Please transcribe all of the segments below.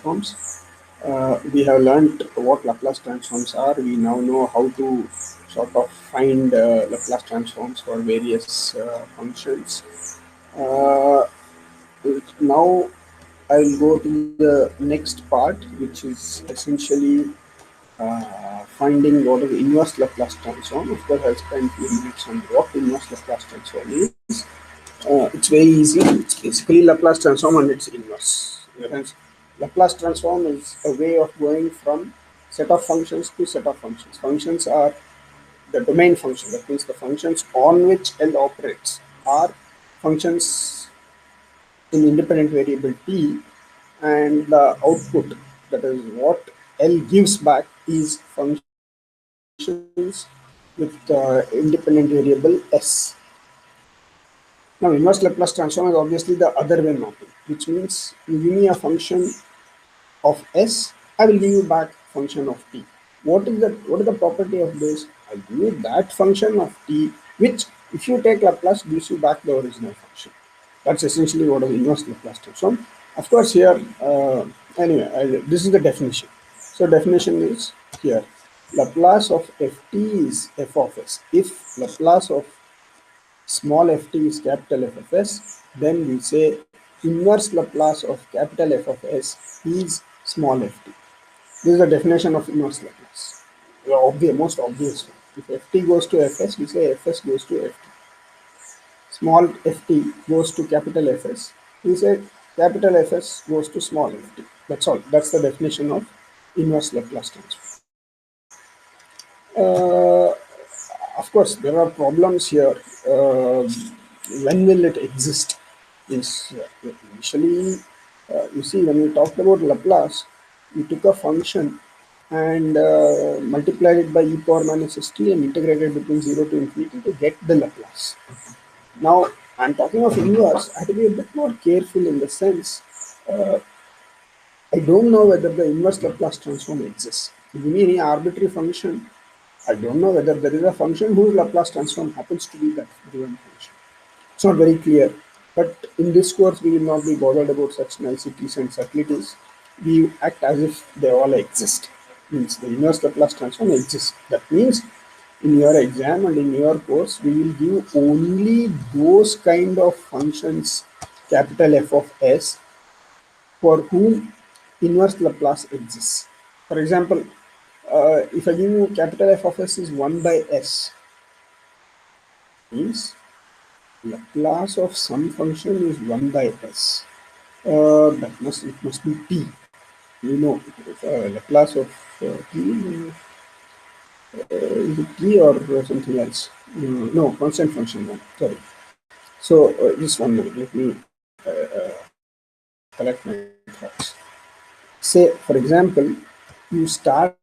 transforms. We have learnt what Laplace transforms are. We now know how to sort of find Laplace transforms for various functions. Uh, Now I'll go to the next part, which is essentially finding what is the inverse Laplace transform. Of course, I'll spend a few minutes on what inverse Laplace transform is. It's very easy. It's basically Laplace transform and its inverse. In the sense, Laplace transform is a way of going from set of functions to set of functions. Functions are the domain function. That means the functions on which L operates are functions in independent variable t, and the output, that is what L gives back, is functions with independent variable s. Now, inverse Laplace transform is obviously the other way mapping, which means you give me a function of s, I will give you back function of t. What is the property of this? I'll give you that function of t, which if you take Laplace gives you back the original function. That's essentially what is inverse Laplace transform. Of course, here this is the definition. So definition is here: Laplace of ft is f of s. If Laplace of small ft is capital F of s, then we say inverse Laplace of capital F of s is small ft. This is the definition of inverse Laplace. The most obvious one. If ft goes to fs, we say fs goes to ft. Small ft goes to capital Fs, we say capital Fs goes to small ft. That's all. That's the definition of inverse Laplace transform. Of course, there are problems here. When will it exist? Initially, you see, when we talked about Laplace, we took a function and multiplied it by e power minus st and integrated between 0 to infinity to get the Laplace. Now, I'm talking of inverse. I have to be a bit more careful in the sense I don't know whether the inverse Laplace transform exists. If you give me any arbitrary function, I don't know whether there is a function whose Laplace transform happens to be that given function. It's not very clear. But in this course, we will not be bothered about such niceties and subtleties. We act as if they all exist. Means the inverse Laplace transform exists. That means in your exam and in your course, we will give only those kind of functions, capital F of s, for whom inverse Laplace exists. For example, if I give you capital F of s is 1 by s, means Laplace of some function is 1 by s. It must be t. You know, Laplace of t is it t or something else? No, constant function one. Sorry. So just 1 minute. Let me collect my thoughts. Say, for example, you start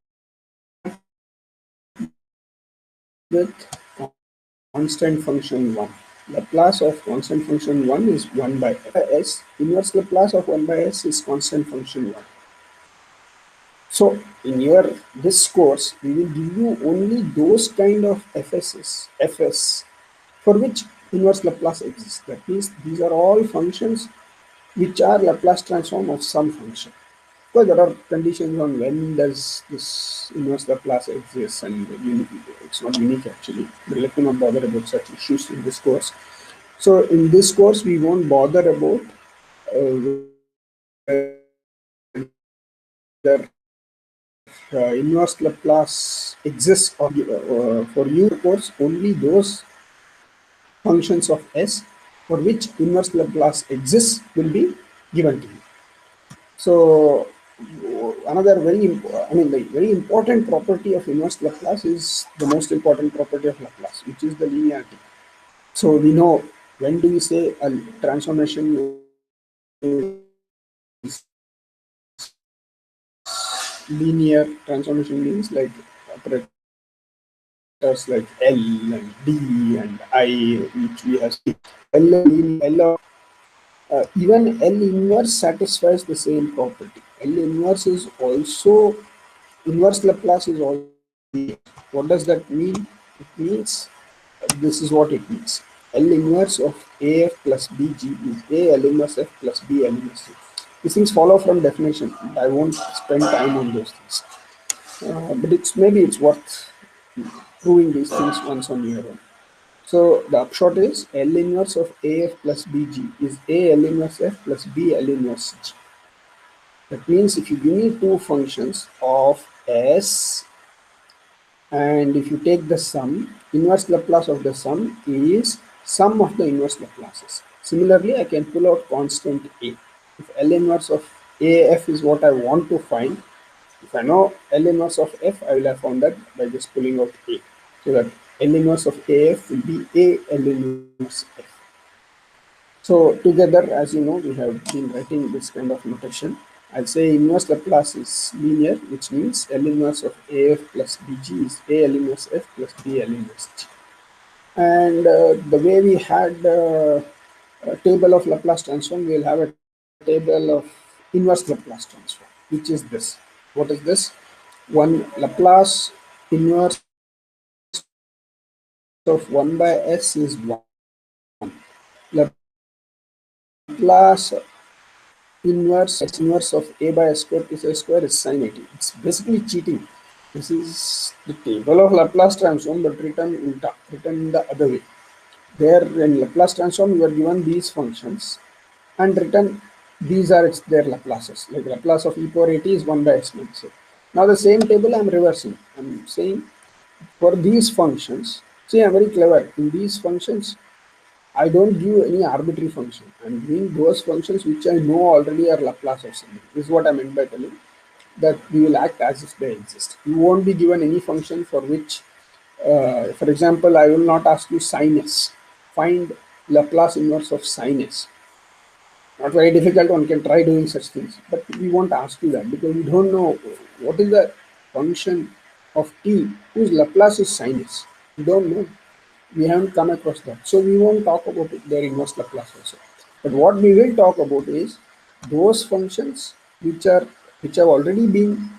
with constant function 1. Laplace of constant function 1 is 1 by s. Inverse Laplace of 1 by s is constant function 1. So in this course, we will give you only those kind of fs for which inverse Laplace exists. That means these are all functions which are Laplace transform of some function. Because there are conditions on when does this inverse Laplace exist, and it's not unique actually. But let me not bother about such issues in this course. So in this course, we won't bother about whether inverse Laplace exists or for you, of course, only those functions of s for which inverse Laplace exists will be given to you. So another very important property of inverse Laplace is the most important property of Laplace, which is the linearity. So we know, when do we say a transformation is linear? Transformation means like operators like L and D and I, which we have seen. Even L inverse satisfies the same property. L inverse is also, inverse Laplace is also. What does that mean? It means, this is what it means. L inverse of AF plus BG is A L inverse F plus B L inverse F. These things follow from definition. I won't spend time on those things. But maybe it's worth proving these things once on your own. So the upshot is L inverse of AF plus BG is A L inverse F plus B L inverse G. That means if you give me two functions of S, and if you take the sum, inverse Laplace of the sum is sum of the inverse Laplaces. Similarly, I can pull out constant A. If L inverse of AF is what I want to find, if I know L inverse of F, I will have found that by just pulling out A. So that L inverse of AF will be A L inverse F. So together, as you know, we have been writing this kind of notation. I'll say inverse Laplace is linear, which means L inverse of AF plus BG is A L inverse F plus B L inverse G. And the way we had a table of Laplace transform, we'll have a table of inverse Laplace transform, which is this. What is this? One Laplace inverse of 1 by S is 1. Laplace inverse of A by S square plus A square is sin 80. It's basically cheating. This is the table of Laplace transform, but written the other way. There in Laplace transform, you are given these functions and written these are their Laplaces. Like Laplace of e power 80 is 1 by s minus a. Now the same table I am reversing. I am saying for these functions, see I am very clever. In these functions, I don't give any arbitrary function. I'm giving those functions which I know already are Laplace of something. This is what I meant by telling that we will act as if they exist. You won't be given any function for which, for example, I will not ask you sin s. Find Laplace inverse of sin s. Not very difficult, one can try doing such things, but we won't ask you that because we don't know what is the function of t whose Laplace is sin s. We don't know. We haven't come across that. So we won't talk about it, their inverse Laplace also. But what we will talk about is those functions which have already been,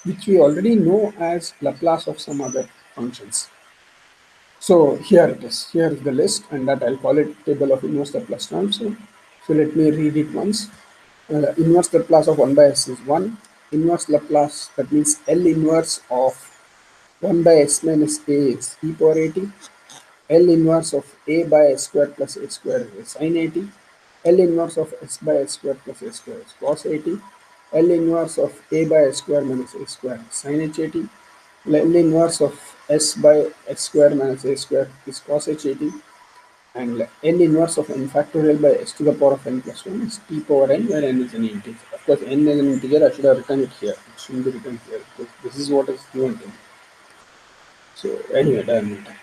which we already know as Laplace of some other functions. So here it is. Here is the list, and that I'll call it table of inverse Laplace transform. So let me read it once. Inverse Laplace of 1 by s is 1. Inverse Laplace, that means L inverse of 1 by s minus a is e power 80. L inverse of a by s square plus a square is sin 80. L inverse of s by s square plus a square is cos 80. L inverse of a by s square minus a square is sin h 80. L inverse of s by s square minus a square is cos h 80. And L inverse of n factorial by s to the power of n plus 1 is t power n, where n is an integer. Of course, n is an integer, I should have written it here. It shouldn't be written here because this is what is given to me. So anyway, doesn't matter.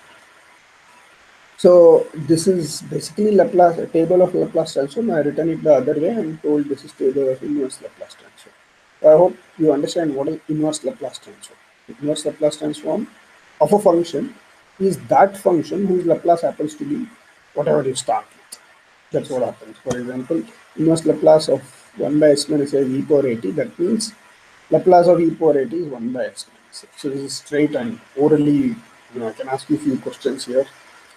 So this is basically Laplace, a table of Laplace transform. I written it the other way and told this is table of inverse Laplace transform. I hope you understand what is inverse Laplace transform. Inverse Laplace transform of a function is that function whose Laplace happens to be whatever you start with. That's what happens. For example, inverse Laplace of 1 by s minus a e power 80. That means Laplace of e power 80 is 1 by s minus a. So this is straight and orally, I can ask you a few questions here.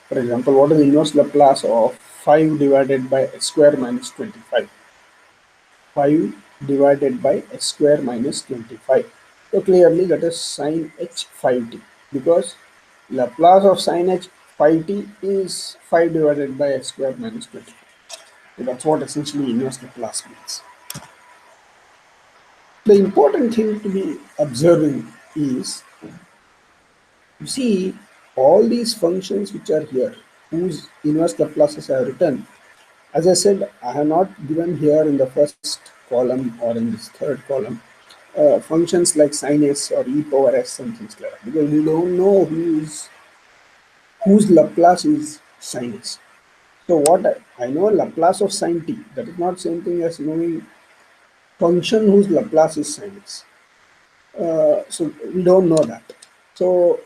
For example, what is the inverse Laplace of 5 divided by s square minus 25? 5 divided by s square minus 25. So clearly that is sin h 5t, because Laplace of sin h 5t is 5 divided by s square minus 25. So that's what essentially inverse Laplace means. The important thing to be observing is, you see, all these functions which are here, whose inverse Laplaces I have written, as I said, I have not given here in the first column or in this third column functions like sin s or e power s and things like that, because we don't know whose Laplace is sin s. So what I know Laplace of sin t, that is not same thing as knowing function whose Laplace is sin s. So we don't know that. So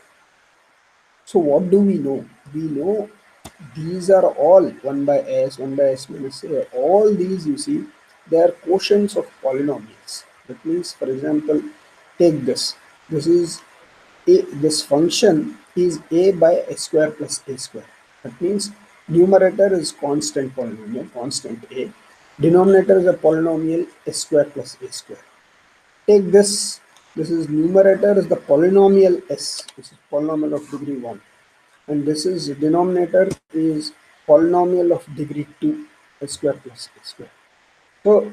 what do we know? We know these are all 1 by s, 1 by s minus a. All these, you see, they are quotients of polynomials. That means, for example, take this. This function is a by s square plus a square. That means numerator is constant polynomial, constant a. Denominator is a polynomial s square plus a square. Take this. This is numerator is the polynomial s. This is polynomial of degree 1. And this is denominator is polynomial of degree 2, s square plus a square. So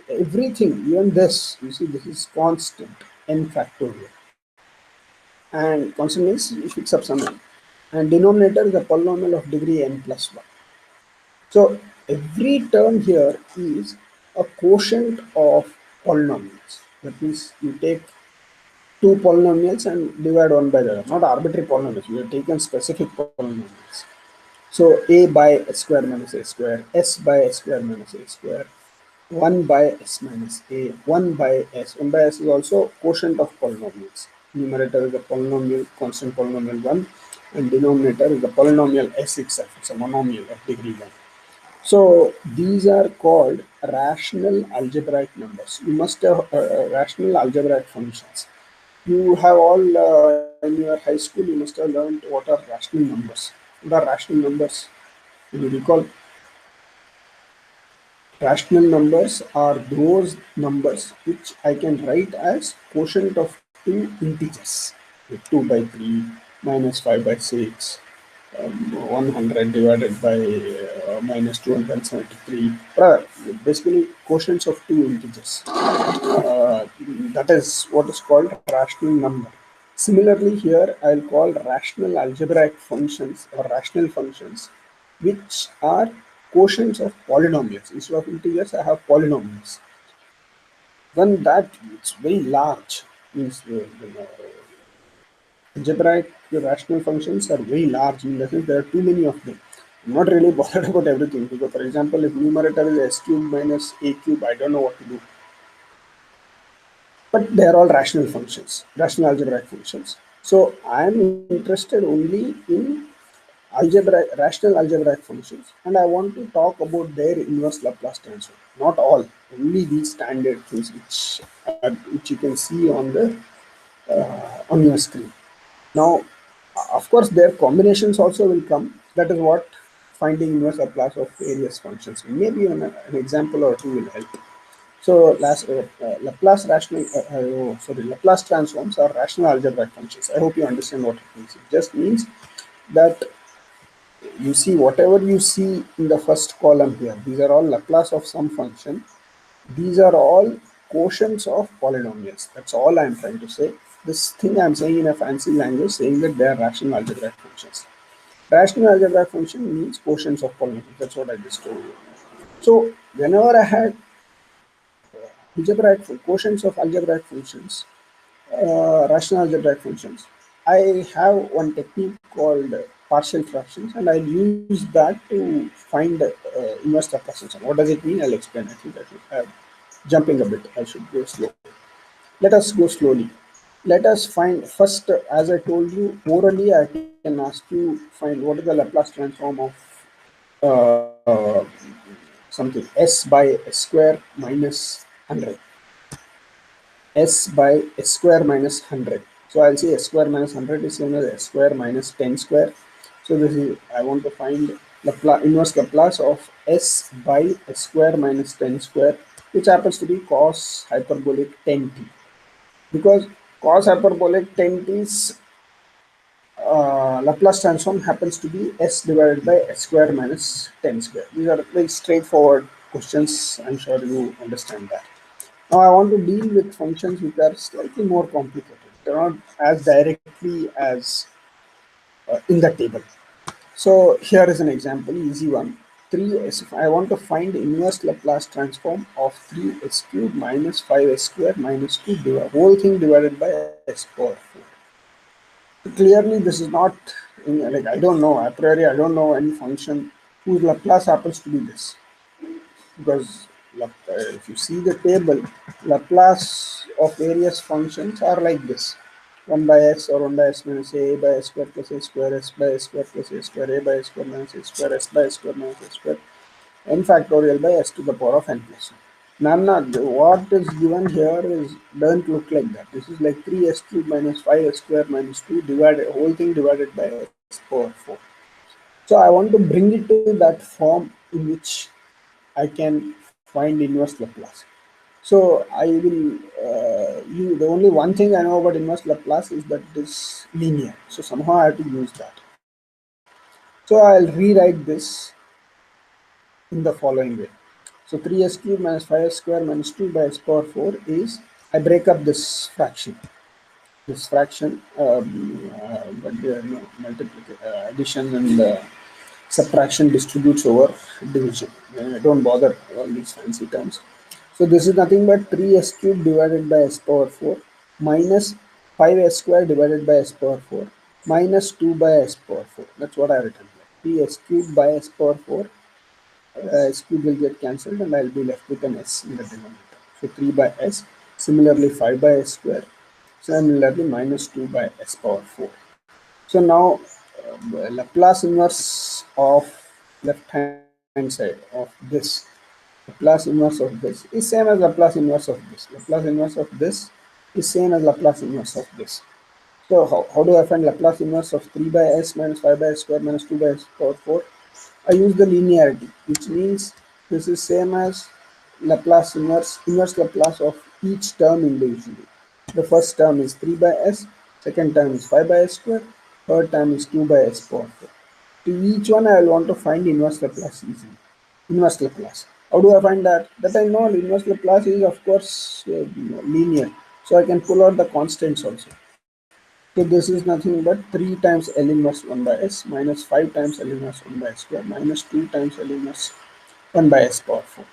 everything, even this, you see, this is constant, n factorial. And constant means you fix up some n. And denominator is a polynomial of degree n plus 1. So every term here is a quotient of polynomials. That means you take two polynomials and divide one by the other, not arbitrary polynomials. We have taken specific polynomials. So a by s square minus a square, s by s square minus a square, 1 by s minus a, 1 by s. 1 by s is also quotient of polynomials. Numerator is the polynomial, constant polynomial 1, and denominator is the polynomial s itself. It's a monomial of degree 1. So these are called rational algebraic numbers. You must have rational algebraic functions. You have all in your high school, you must have learned what are rational numbers. What are rational numbers? Can you recall? Rational numbers are those numbers which I can write as quotient of two integers, like 2 by 3, minus 5 by 6, 100 divided by minus 273. Basically, quotients of two integers. That is what is called rational number. Similarly, here I'll call rational algebraic functions or rational functions, which are quotients of polynomials. Instead of integers, I have polynomials. When that it's very large, means algebraic rational functions are very large in the sense there are too many of them. I'm not really bothered about everything because, for example, if numerator is s cube minus a cube, I don't know what to do. But they are all rational functions, rational algebraic functions. So I am interested only in rational algebraic functions, and I want to talk about their inverse Laplace transform. Not all, only these standard things which you can see on your screen. Now, of course, their combinations also will come. That is what finding inverse Laplace of various functions. Maybe an example or two will help. So Laplace Laplace transforms are rational algebraic functions. I hope you understand what it means. It just means that you see whatever you see in the first column here. These are all Laplace of some function. These are all quotients of polynomials. That's all I'm trying to say. This thing I'm saying in a fancy language, saying that they are rational algebraic functions. Rational algebraic function means quotients of polynomials. That's what I just told you. So whenever I had algebraic quotients of algebraic functions, rational algebraic functions, I have one technique called partial fractions, and I'll use that to find inverse Laplace transform. What does it mean? I'll explain. I think I should jumping a bit. I should go slow. Let us go slowly. Let us find first, as I told you orally, I can ask you find what is the Laplace transform of something s by s square minus 100. S by s square minus 100. So I'll say s square minus 100 is same as s square minus 10 square. So this is, I want to find inverse Laplace of s by s square minus 10 square, which happens to be cos hyperbolic 10t. Because cos hyperbolic 10t's Laplace transform happens to be s divided by s square minus 10 square. These are very straightforward questions. I'm sure you understand that. Now I want to deal with functions which are slightly more complicated. They're not as directly as in the table. So here is an example, easy one. 3s. I want to find inverse Laplace transform of 3s cube minus 5s square minus 2 whole thing divided by s power 4. Clearly, this is not like I don't know a priori. I don't know any function whose Laplace happens to be this, because if you see the table, Laplace of various functions are like this: 1 by s or 1 by s minus a by s square plus a square, s by s square plus a square, a by s square minus a square, s by s square minus a square, n factorial by s to the power of n plus 1. Nana, what is given here is doesn't look like that. This is like 3s cube minus 5s square minus 2 divided, whole thing divided by s power 4. So I want to bring it to that form in which I can find inverse Laplace. So I will the only one thing I know about inverse Laplace is that it is linear. So somehow I have to use that. So I'll rewrite this in the following way. So 3s cube minus 5s square minus 2 by s power 4 is, I break up this fraction. But addition and subtraction distributes over division. Don't bother all these fancy terms. So this is nothing but 3s cube divided by s power 4 minus 5s square divided by s power 4 minus 2 by s power 4. That's what I written here. 3s cube by s power 4, s cube will get cancelled and I'll be left with an s in the denominator. So 3 by s, similarly 5 by s square, similarly minus 2 by s power 4. So now Laplace inverse of left hand side of this, Laplace inverse of this is same as Laplace inverse of this. Laplace inverse of this is same as Laplace inverse of this. So how do I find Laplace inverse of 3 by s minus 5 by s square minus 2 by s power 4? I use the linearity, which means this is same as Laplace inverse Laplace of each term individually. The first term is 3 by s, second term is 5 by s square, third term is 2 by s power 4. To each one I will want to find inverse Laplace easily. Inverse Laplace. How do I find that? That I know inverse Laplace is of course linear. So I can pull out the constants also. So this is nothing but 3 times L inverse 1 by S minus 5 times L inverse 1 by S square minus 2 times L inverse 1 by S power 4.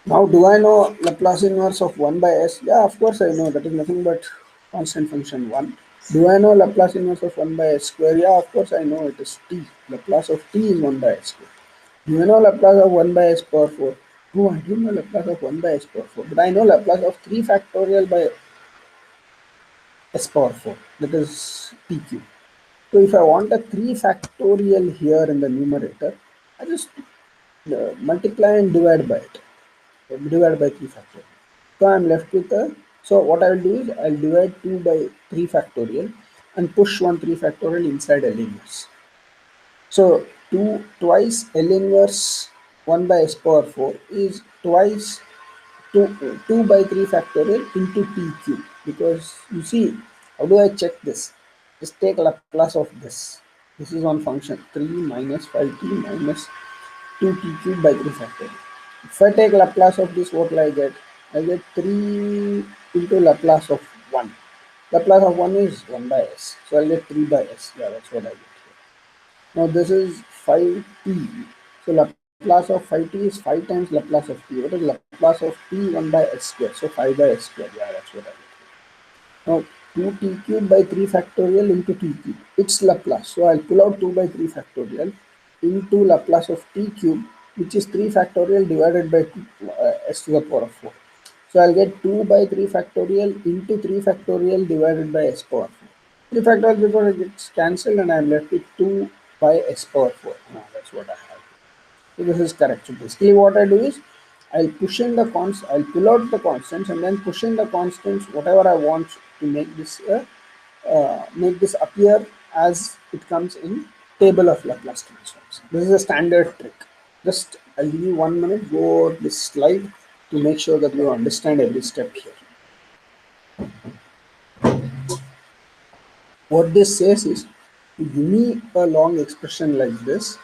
Now do I know Laplace inverse of 1 by S? Yeah, of course I know. That is nothing but constant function 1. Do I know Laplace inverse of 1 by S square? Yeah, of course I know, it is t. Laplace of t is 1 by S square. Do I know Laplace of 1 by S power 4? No, I don't know Laplace of 1 by S power 4. But I know Laplace of 3 factorial by S power 4. That is pq. So if I want a 3 factorial here in the numerator, I just multiply and divide by it. Divide by 3 factorial. So I'm left with a, so what I will do is I'll divide 2 by 3 factorial and push one 3 factorial inside L inverse. So twice L inverse 1 by S power 4 is twice 2 by 3 factorial into t cube, because you see, how do I check this? Just take Laplace of this. This is one function 3 minus 5t minus 2t cube by 3 factorial. If I take Laplace of this, what will I get? I get 3 into Laplace of 1. Laplace of 1 is 1 by s. So I'll get 3 by s. Yeah, that's what I get here. Now this is 5t. So Laplace of 5t is 5 times Laplace of t. What is Laplace of t? 1 by s square. So 5 by s square. Yeah, that's what I get. Now 2t cube by 3 factorial into t cube. It's Laplace. So I'll pull out 2 by 3 factorial into Laplace of t cube, which is 3 factorial divided by s to the power of 4. So I'll get 2 by 3 factorial into 3 factorial divided by s power 4. 3 factorial before gets cancelled and I'm left with 2 by s power 4. Now that's what I have. So this is correct. So basically what I do is I'll push in the I'll pull out the constants and then push in the constants whatever I want to make this appear as it comes in table of Laplace transforms. This is a standard trick. Just I'll give you 1 minute, go over this slide to make sure that you understand every step here. What this says is, to give me a long expression like this,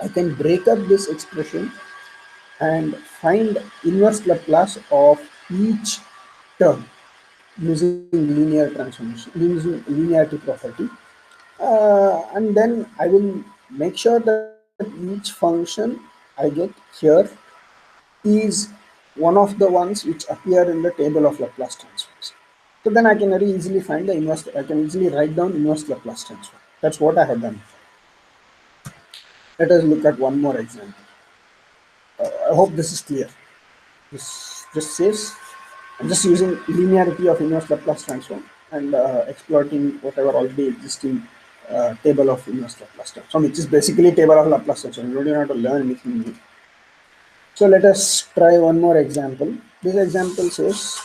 I can break up this expression and find inverse Laplace of each term using linear transformation, using linearity property. And then I will make sure that each function I get here is one of the ones which appear in the table of Laplace transforms. So then I can very easily find the inverse, I can easily write down inverse Laplace transform. That's what I have done. Let us look at one more example. I hope this is clear. This just says I'm just using linearity of inverse Laplace transform and exploiting whatever already existing table of inverse Laplace transform, which is basically table of Laplace transform. You don't even have to learn anything new. So let us try one more example. This example says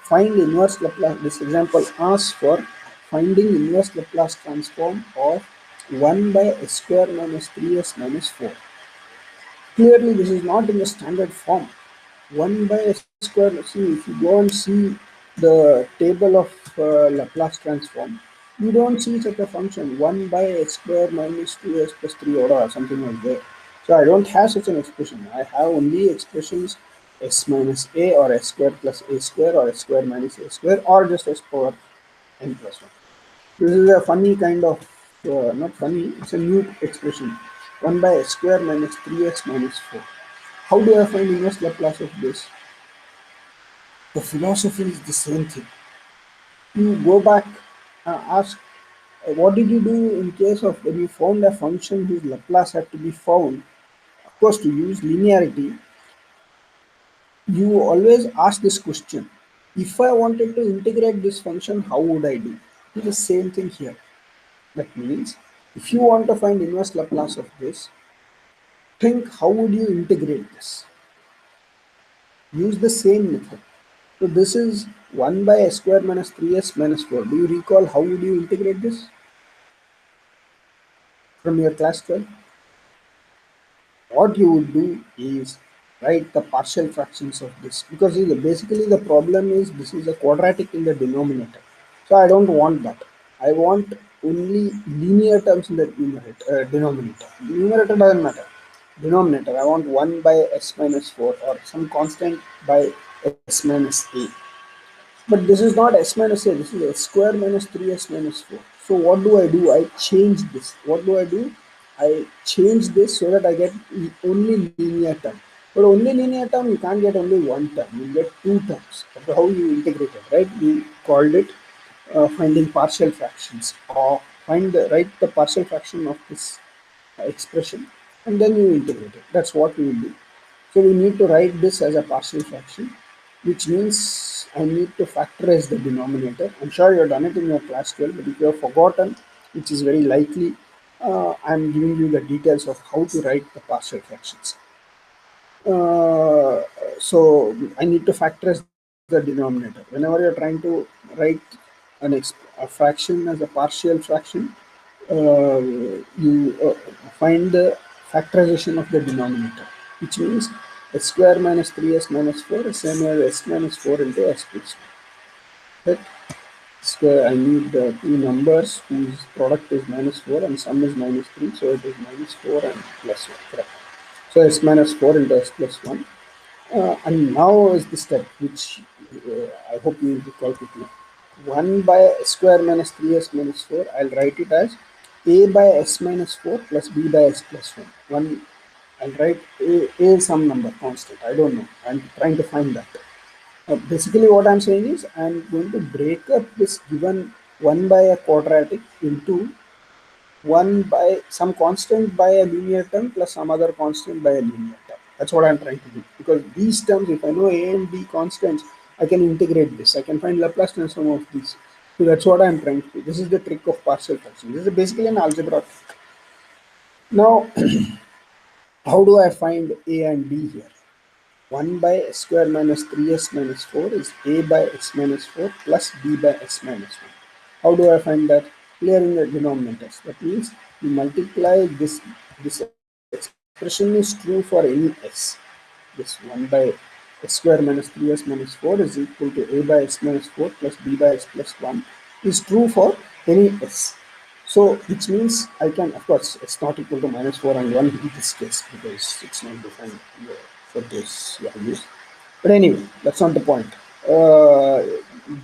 find inverse Laplace. This example asks for finding inverse Laplace transform of 1 by s square minus 3s minus 4. Clearly, this is not in the standard form. 1 by s square, see, if you go and see the table of Laplace transform, you don't see such a function 1 by s square minus 2s plus 3 or something like that. So I don't have such an expression. I have only expressions s minus a or s square plus a square or s square minus a square or just s power n plus 1. This is a funny kind of, not funny, it's a new expression. 1 by s square minus 3s minus 4. How do I find inverse Laplace of this? The philosophy is the same thing. You go back and ask, what did you do in case of when you found a function whose Laplace had to be found? Of course, to use linearity, you always ask this question. If I wanted to integrate this function, how would I do? It's the same thing here. That means, if you want to find inverse Laplace of this, think how would you integrate this? Use the same method. So this is 1 by s square minus 3s minus 4. Do you recall how would you integrate this from your class 12? What you would do is write the partial fractions of this, because basically the problem is this is a quadratic in the denominator. So I don't want that. I want only linear terms in the denominator. Numerator doesn't matter. Denominator, I want 1 by s minus 4 or some constant by s minus a. But this is not s minus a, this is s square minus 3s minus 4. So what do? I change this. What do? I change this so that I get only linear term. But only linear term, you can't get only one term. You get two terms. That's how you integrate it, right? We called it finding partial fractions, or write the partial fraction of this expression, and then you integrate it. That's what we will do. So we need to write this as a partial fraction, which means I need to factorize the denominator. I'm sure you've done it in your class 12, but if you have forgotten, which is very likely, I'm giving you the details of how to write the partial fractions. Uh, so I need to factorize the denominator. Whenever you're trying to write a fraction as a partial fraction, you find the factorization of the denominator, which means s square minus 3s minus 4 is same as s minus 4 into s plus 1. Right? Square, I need the two numbers whose product is minus 4 and sum is minus 3, so it is minus 4 and plus 1. Correct. So s minus 4 into s plus 1. And now is the step which I hope you will recall quickly. 1 by s square minus 3s minus 4, I'll write it as a by s minus 4 plus b by s plus 1. I'll write a is some number, constant. I don't know. I'm trying to find that. Basically, what I'm saying is I'm going to break up this given 1 by a quadratic into 1 by some constant by a linear term plus some other constant by a linear term. That's what I'm trying to do. Because these terms, if I know a and b constants, I can integrate this. I can find Laplace transform of these. So that's what I'm trying to do. This is the trick of partial fraction. This is basically an algebra trick. Now, how do I find a and b here? 1 by s square minus 3s minus 4 is a by s minus 4 plus b by s minus 1. How do I find that? Clearing the denominators. That means you multiply this expression is true for any s. This 1 by s square minus 3s minus 4 is equal to a by s minus 4 plus b by s plus 1 is true for any s. So which means I can, of course, it's not equal to minus 4 and 1 in this case because it's not defined for this values. But anyway, that's not the point. Uh,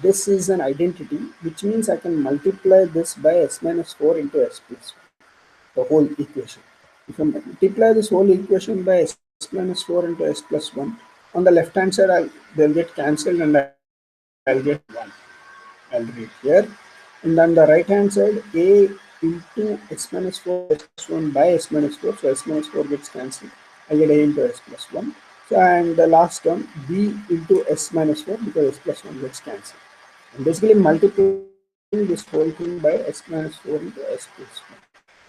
this is an identity, which means I can multiply this by s minus 4 into s plus 1, the whole equation. If I multiply this whole equation by s minus 4 into s plus 1, on the left hand side, they'll get cancelled and I'll get 1. I'll read here. And on the right hand side, a into s minus 4 s plus 1 by s minus 4. So s minus 4 gets cancelled. I get a into s plus 1. So, and the last term, b into s minus 4 because s plus 1 gets cancelled. I'm basically multiplying this whole thing by s minus 4 into s plus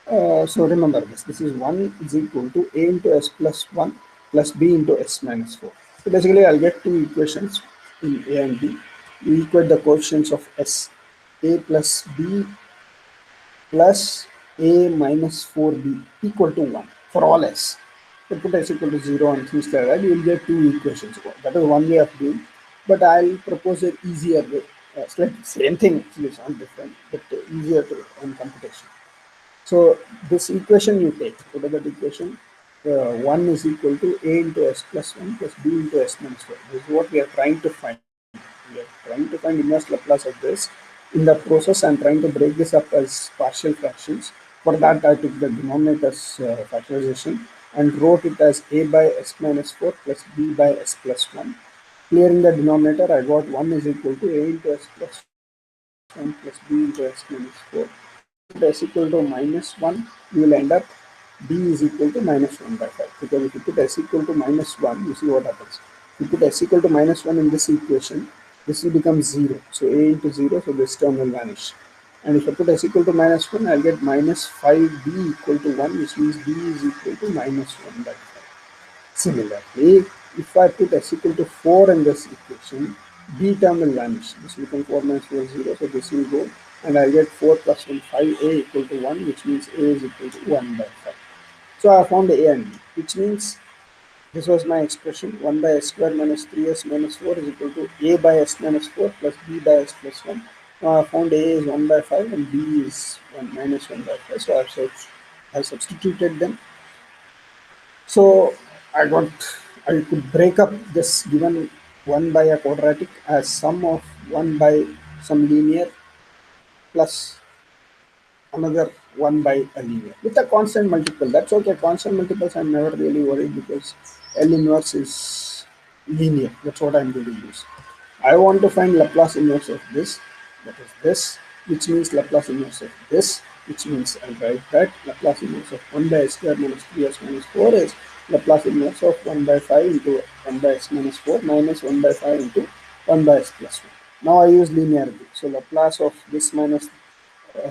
1. So remember this. This is 1 is equal to a into s plus 1 plus b into s minus 4. So basically, I'll get two equations in a and b. We equate the coefficients of s. A plus b plus a minus 4b equal to 1 for all s. You put s equal to 0 and things like that, you will get two equations. That is one way of doing. But I'll propose an easier way. It's like same thing, actually, it's not different, but easier to in computation. So this equation you take, what is that equation? 1 is equal to a into s plus 1 plus b into s minus 4. This is what we are trying to find. We are trying to find inverse Laplace of this. In the process, I'm trying to break this up as partial fractions. For that, I took the denominator's factorization and wrote it as a by s minus 4 plus b by s plus 1. Clearing the denominator, I got 1 is equal to a into s plus 1 plus b into s minus 4. Put s equal to minus 1, you will end up b is equal to minus 1 by 5. Because if you put s equal to minus 1, you see what happens. If you put s equal to minus 1 in this equation, this will become 0. So a into 0, so this term will vanish. And if I put s equal to minus 1, I'll get minus 5b equal to 1, which means b is equal to minus 1 by 5. Similarly, if I put s equal to 4 in this equation, b term will vanish. This will become 4 minus 4 is 0, so this will go, and I get 4 plus 1, 5a equal to 1, which means a is equal to 1 by 5. So I found a and b, which means this was my expression 1 by s square minus 3s minus 4 is equal to a by s minus 4 plus b by s plus 1. Now I found a is 1 by 5 and b is 1 minus 1 by 5. So I've substituted them. So I could break up this given 1 by a quadratic as sum of 1 by some linear plus another 1 by a linear with a constant multiple. That's okay. Constant multiples I'm never really worried because L inverse is linear. That's what I'm going to use. I want to find Laplace inverse of this, that is this, which means Laplace inverse of this, which means I'll write that Laplace inverse of 1 by s square minus 3s minus 4 is Laplace inverse of 1 by 5 into 1 by s minus 4 minus 1 by 5 into 1 by s plus 1. Now I use linearity. So Laplace of this minus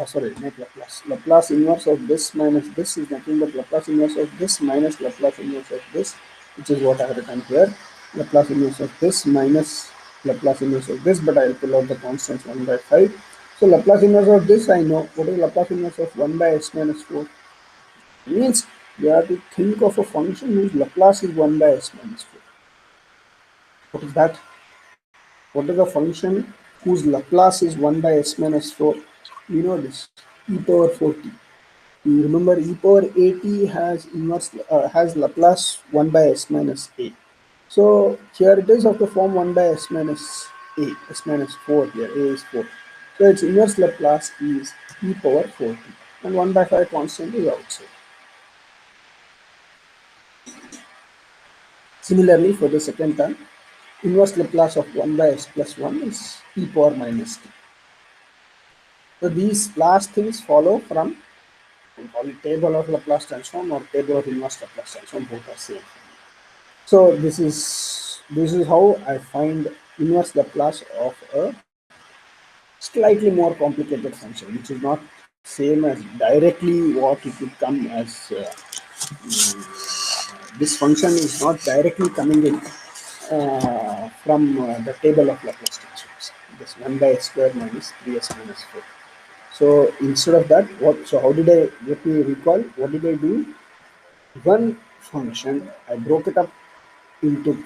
sorry, not Laplace. Laplace inverse of this minus this is nothing but Laplace inverse of this minus Laplace inverse of this, which is what I have written here. Laplace inverse of this minus Laplace inverse of this, but I will pull out the constants 1 by 5. So Laplace inverse of this I know. What is Laplace inverse of 1 by s minus 4? It means you have to think of a function whose Laplace is 1 by s minus 4. What is that? What is a function whose Laplace is 1 by s minus 4? We know this, e power 4t. You remember e power at has inverse has Laplace 1 by s minus a. So here it is of the form 1 by s minus a, s minus 4 here, a is 4. So its inverse Laplace is e power 4t, and 1 by 5 constant is outside. Similarly, for the second term, inverse Laplace of 1 by s plus 1 is e power minus t. So these last things follow from, we call it table of Laplace transform or table of inverse Laplace transform, both are same. So this is how I find inverse Laplace of a slightly more complicated function, which is not same as directly what it would come as. This function is not directly coming in from the table of Laplace transforms. This 1 by s square minus 3s minus 4. So instead of that, how did I, let me recall, what did I do? One function, I broke it up into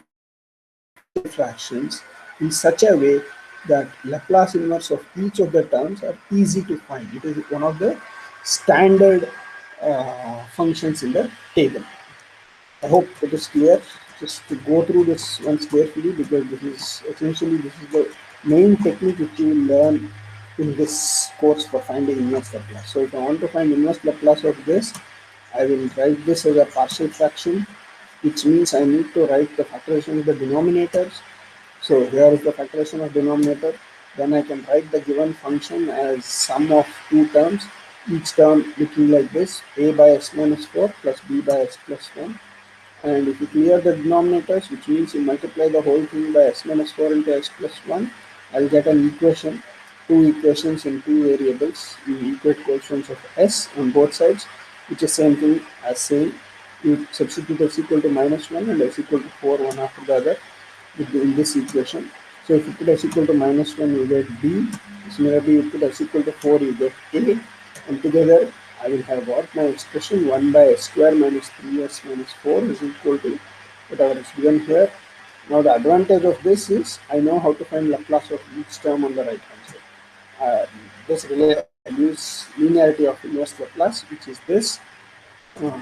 fractions in such a way that Laplace inverse of each of the terms are easy to find. It is one of the standard functions in the table. I hope it is clear. Just to go through this once carefully, because this is the main technique which you will learn in this course for finding inverse Laplace. So if I want to find inverse Laplace of this, I will write this as a partial fraction, which means I need to write the factorization of the denominators. So here is the factorization of denominator. Then I can write the given function as sum of two terms, each term looking like this, a by s minus 4 plus b by s plus 1. And if you clear the denominators, which means you multiply the whole thing by s minus 4 into s plus 1, I'll get an equation, two equations in two variables. You equate coefficients of s on both sides, which is same thing as saying you substitute s equal to minus 1 and s equal to 4, one after the other in this equation. So if you put s equal to minus 1, you get b. Similarly, you put s equal to 4, you get a. And together, I will have got my expression 1 by s square minus 3s minus 4 is equal to whatever is given here. Now the advantage of this is I know how to find Laplace of each term on the right hand side. This I use linearity of inverse Laplace, which is this. Uh,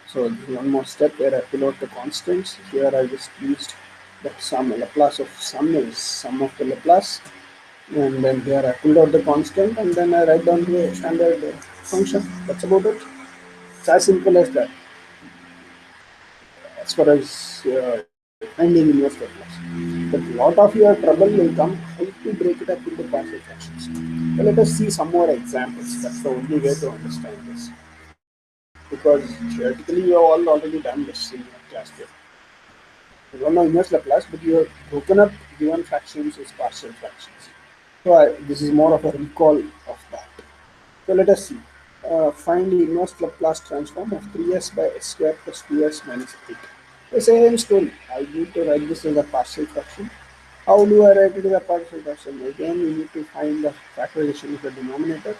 so this is one more step where I fill out the constants. Here I just used that sum Laplace of sum is sum of the Laplace, and then here I pulled out the constant and then I write down the standard function. That's about it. It's as simple as that as far as finding inverse Laplace. But a lot of your trouble will come how to break it up into partial fractions. So let us see some more examples. That's the only way to understand this. Because theoretically you have all already done this in your class here. You don't know inverse Laplace, but you have broken up given fractions as partial fractions. So this is more of a recall of that. So let us see. Find the inverse Laplace transform of 3s by s square plus 2s minus 8. The same story. I need to write this as a partial fraction. How do I write it as a partial fraction? Again, we need to find the factorization of the denominator.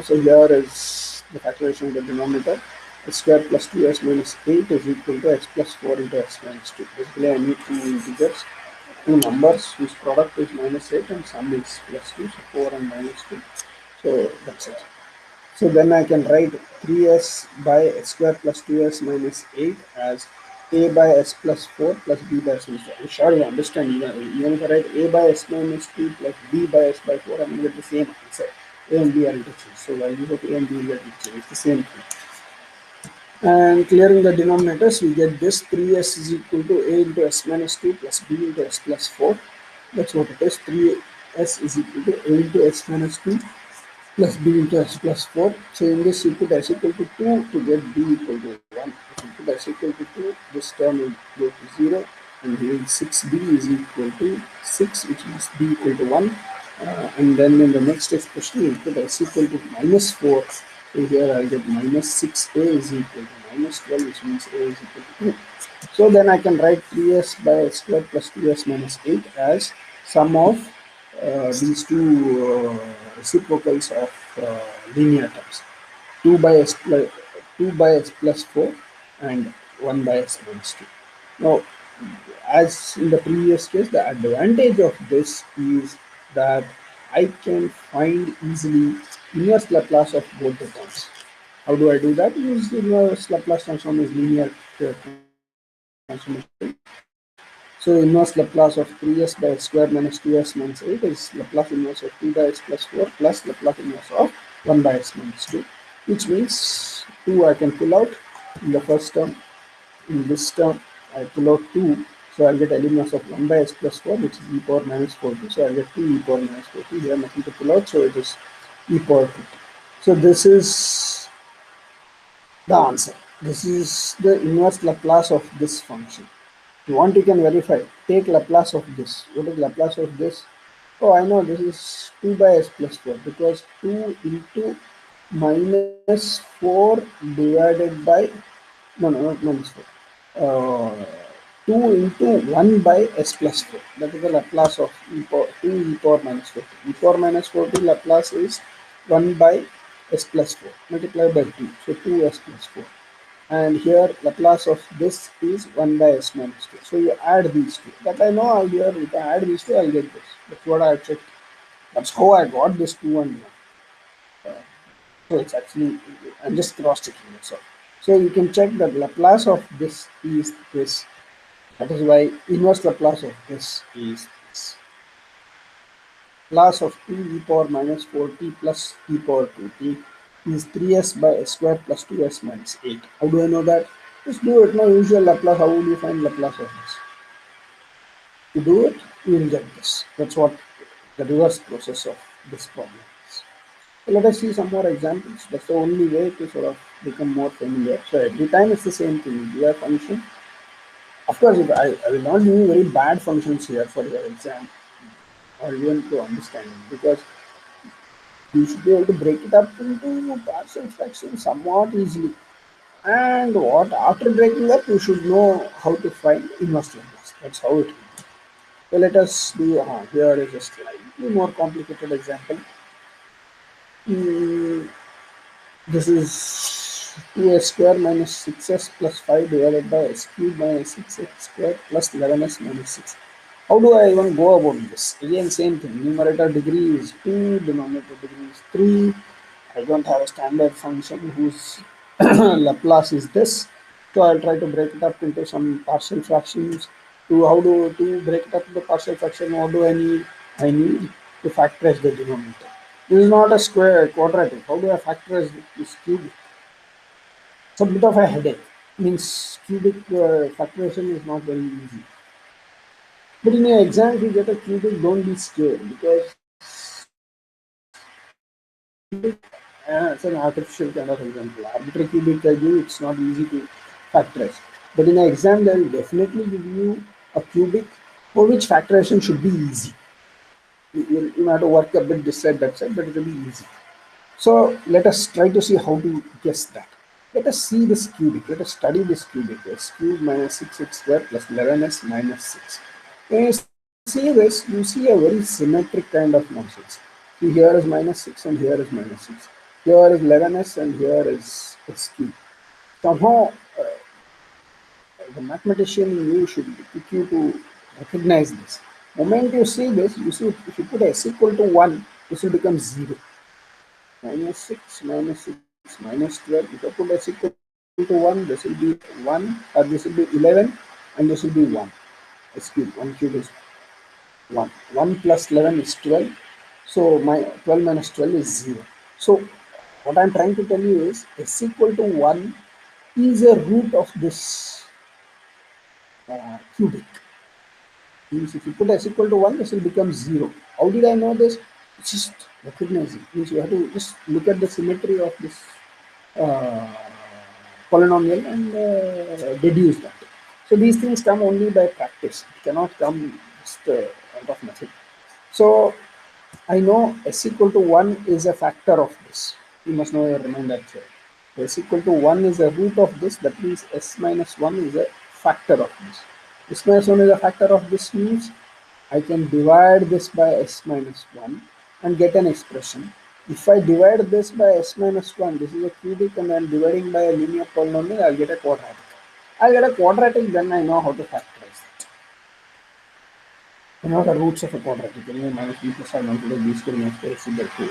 So here is the factorization of the denominator. S square plus 2s minus 8 is equal to x plus 4 into x minus 2. Basically, I need two integers, two numbers whose product is minus 8 and sum is plus 2, so 4 and minus 2. So that's it. So then I can write 3s by s square plus 2s minus 8 as a by s plus 4 plus b by s minus 4. I'm sure you understand, even if I write a by s minus 2 plus b by s by 4, I'm going to get the same answer. A and b are interchanged. So values of a and b get interchanged. It's the same thing. And clearing the denominators, we get this 3s is equal to a into s minus 2 plus b into s plus 4. That's what it is. 3s is equal to a into s minus 2 plus b into s plus 4. So in this you put s equal to 2 to get b equal to 1. If you put s equal to 2, this term will go to 0, and here 6b is equal to 6, which means b equal to 1. And then in the next expression you put s equal to minus 4. So here I'll get minus 6a is equal to minus 12, which means a is equal to 2. So then I can write 3s by s square plus 2s minus 8 as sum of these two reciprocals of linear terms, 2 by s plus 2 by s plus 4 and 1 by s minus 2. Now, as in the previous case, the advantage of this is that I can find easily inverse Laplace of both the terms. How do I do that? Use inverse Laplace transform is linear transformation. So inverse Laplace of 3s by s square minus 2s minus 8 is Laplace inverse of 2 by s plus 4 plus Laplace inverse of 1 by s minus 2, which means 2 I can pull out in the first term. In this term, I pull out 2, so I'll get L inverse of 1 by s plus 4, which is e power minus 4t. So I'll get 2 e power minus 4t. Here nothing to pull out, so it is e power 2t. So this is the answer. This is the inverse Laplace of this function. If you want, you can verify. Take Laplace of this. What is Laplace of this? Oh, I know this is 2 by s plus 4 because 2 into minus 4 divided by, no, not minus 4. Uh, 2 into 1 by s plus 4. That is the Laplace of 2 e power minus 4. E power minus 4t Laplace is 1 by s plus 4 multiplied by 2. So 2s plus 4. And here Laplace of this is 1 by s minus 2. So you add these two. That I know I'll here, if I add these two, I'll get this. That's what I checked. That's how I got this 2 and 1. So it's actually, I'm just cross checking it. So you can check that Laplace of this is this. That is why inverse Laplace of this is this. Laplace of 2 e power minus 4t plus e power 2t is 3s by s square plus 2s minus 8. How do I know that? Just do it. No usual Laplace. How would you find Laplace of this? To do it, you will get this. That's what the reverse process of this problem is. So let us see some more examples. That's the only way to sort of become more familiar. So every time it's the same thing. You do a function. Of course, I will not give you very bad functions here for your exam or even to understand it, because you should be able to break it up into partial fractions somewhat easily. And what after breaking up, you should know how to find inverse Laplace. That's how it will be. So let us do here is a slightly more complicated example. Hmm, This is 2s square minus 6s plus 5 divided by s cube minus 6x square plus 11s minus 6. How do I even go about this? Again, same thing. Numerator degree is 2, denominator degree is 3. I don't have a standard function whose Laplace is this. So I'll try to break it up into some partial fractions. To break it up into partial fraction, what do I need? I need to factorize the denominator. This is not a square quadratic. How do I factorize this cubic? It's a bit of a headache. Means cubic factorization is not very easy. But in your exam, if you get a cubic, don't be scared because it's an artificial kind of example. Arbitrary cubic I give, it's not easy to factorize. But in an exam, they will definitely give you a cubic for which factorization should be easy. You have to work a bit this side, that side, but it will be easy. So let us try to see how to guess that. Let us see this cubic. Let us study this cubic. S cube minus 6x square plus 11s minus 6. When you see this, you see a very symmetric kind of nonsense. See, here is minus 6 and here is minus 6. Here is 11s and here is x cube. Somehow, the mathematician in you should pick you to recognize this. Moment you see this, you see if you put s equal to 1, this will become 0. Minus 6 minus 6 minus 12. If I put s equal to 1, this will be 1, or this will be 11, and this will be 1. S cube, 1 cube is 1. 1 plus 11 is 12. So my 12 minus 12 is 0. So what I'm trying to tell you is s equal to 1 is a root of this cubic. Means if you put s equal to 1, this will become 0. How did I know this? It's just recognizing. Means you have to just look at the symmetry of this uh, polynomial and deduce that. So these things come only by practice. It cannot come just out of nothing. So I know s equal to 1 is a factor of this. You must know your reminder here. S equal to 1 is a root of this. That means s minus 1 is a factor of this. S minus 1 is a factor of this means I can divide this by s minus 1 and get an expression. If I divide this by s minus 1, this is a cubic and I'm dividing by a linear polynomial, I'll get a quadratic. I'll get a quadratic, then I know how to factorize it. You know the roots of a quadratic, anyway, minus b plus I multiplied b square minus 4 is equal to 2.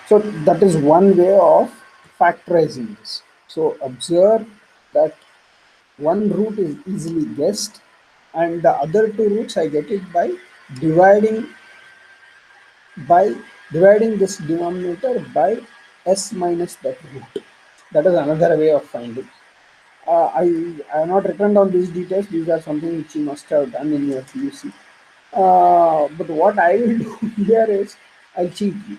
So that is one way of factorizing this. So observe that one root is easily guessed and the other two roots I get it by dividing this denominator by s minus that root. That is another way of finding. I have not written down these details. These are something which you must have done in your PUC. But what I will do here is I'll cheat you.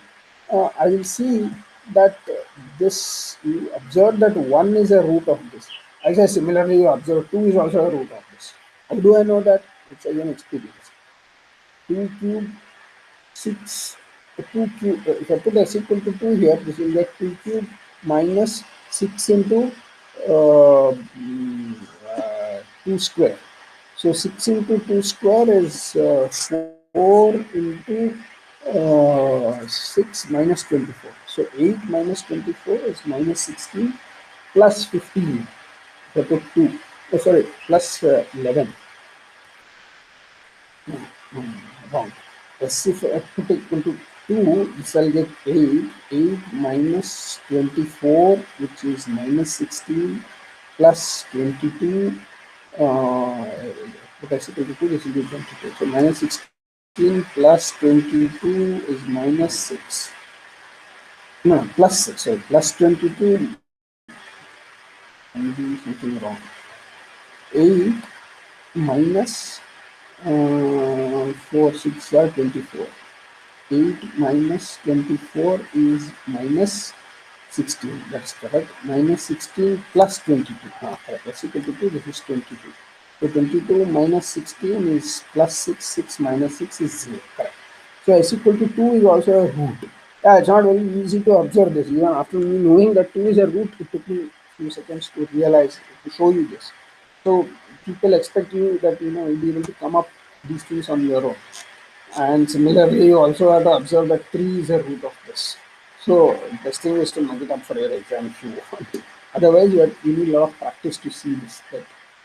I will see that this, you observe that 1 is a root of this. I say similarly you observe 2 is also a root of this. How do I know that? It's again experience. 2 cube 6 2 cube, if I put s equal to 2 here, this will get 2 cube minus 6 into 2 square. So 6 into 2 square is 4 into 6 minus 24. So 8 minus 24 is minus 16 plus 15. If I put 2, sorry, plus 11. Wrong. S if I put it equal to 2, this I'll get 8. 8 minus 24, which is minus 16 plus 22. Put S equal to 2, this will be 22. So minus 16 plus 22 is minus 6. No, plus 6. Sorry, plus 22. I'm doing something wrong. 8 minus 4, 6 are 24. 8 minus 24 is minus 16. That's correct. Minus 16 plus 22. Correct. That's equal to 2. This is 22. So 22 minus 16 is plus 6. 6 minus 6 is 0. Correct. So s equal to 2 is also a root. Yeah, it's not very easy to observe this. Even after me knowing that 2 is a root, it took me a few seconds to realize, to show you this. So people expect you that you'll be able to come up these things on your own. And similarly, you also have to observe that 3 is a root of this. So best thing is to mug it up for your exam if you want. Otherwise, you need a lot of practice to see this. That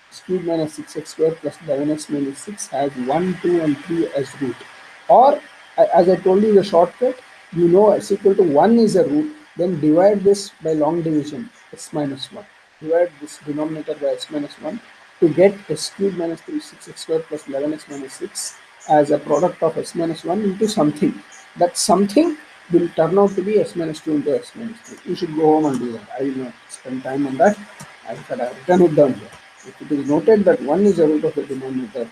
x cube minus 6x squared plus 11x minus 6 has 1, 2, and 3 as root. Or, as I told you the shortcut, you know s equal to 1 is a root, then divide this by long division, s minus 1. Divide this denominator by s minus 1 to get s cube minus 3 6x squared plus 11x minus 6 as a product of s minus 1 into something. That something will turn out to be s minus 2 into s minus 3. You should go home and do that. I will not spend time on that. I said I have written it down here. If it is noted that 1 is a root of the denominator,